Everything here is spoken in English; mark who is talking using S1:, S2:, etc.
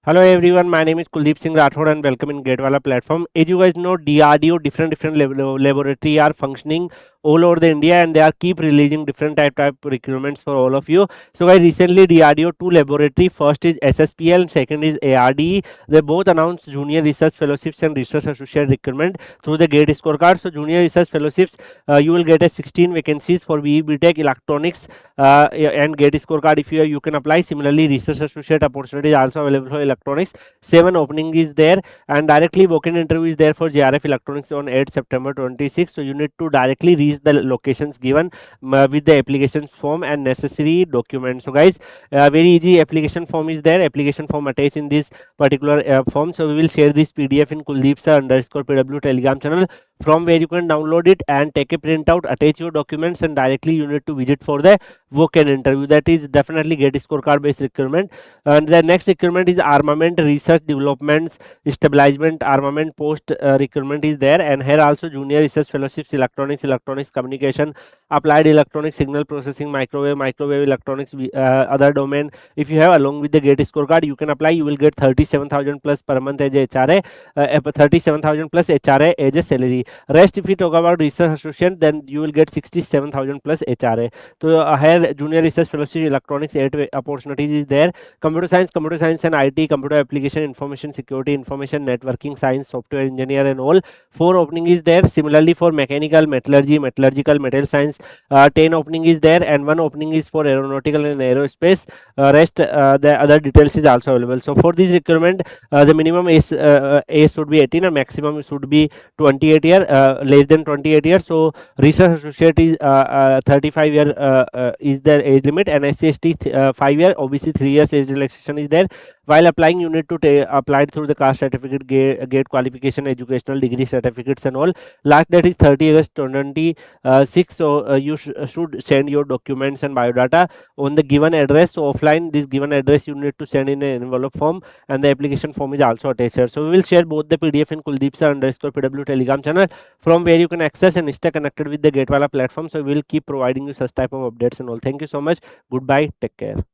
S1: Hello everyone, my name is Kuldeep Singh Rathod and welcome in Gatewala platform. As you guys know, DRDO different laboratory are functioning all over the India and they are keep releasing different type recruitments for all of you. So guys, recently DRDO two laboratory, first is SSPL and second is ARDE. They both announced junior research fellowships and research associate recruitment through the GATE scorecard. So junior research fellowships, you will get a 16 vacancies for BE BTech electronics and GATE scorecard. If you can apply. Similarly, research associate opportunity is also available for electronics. 7 opening is there and directly walk-in interview is there for JRF electronics on 8 September 26. So you need to directly reach the locations given with the application form and necessary documents. So guys, very easy application form is there. Application form attached in this particular form. So we will share this PDF in Kuldeep_PW Telegram channel, from where you can download it and take a printout, attach your documents, and directly you need to visit for the walk-in interview. That is definitely GATE scorecard based recruitment. And the next recruitment is armament research developments stabilizement armament post recruitment is there, and here also junior research fellowships electronics communication, applied electronics, signal processing, microwave electronics, other domain. If you have along with the GATE scorecard, you can apply. You will get 37,000 plus per month as a HRA, 37,000 plus HRA as a salary. Rest, if you talk about research associate, then you will get 67,000 plus HRA. So here junior research fellowship electronics 8 opportunities is there. Computer science and IT, computer application, information security, information networking science, software engineer and all. 4 opening is there. Similarly for mechanical, metallurgy, metallurgical, metal science, 10 opening is there, and 1 opening is for aeronautical and aerospace. Rest the other details is also available. So for this requirement, the minimum age should be 18 and maximum should be 28 year, less than 28 years. So research associate is 35 year is the age limit, and SC/ST 5 year, OBC 3 years age relaxation is there. While applying, you need to apply through the caste certificate, GATE qualification, educational degree certificates and all. Last date is 30 August 2026. So you should send your documents and biodata on the given address. So offline, this given address you need to send in an envelope form, and the application form is also attached here. So we will share both the PDF in Kuldeep_PW Telegram channel, from where you can access and stay connected with the Gatewala platform. So we will keep providing you such type of updates and all. Thank you so much. Goodbye. Take care.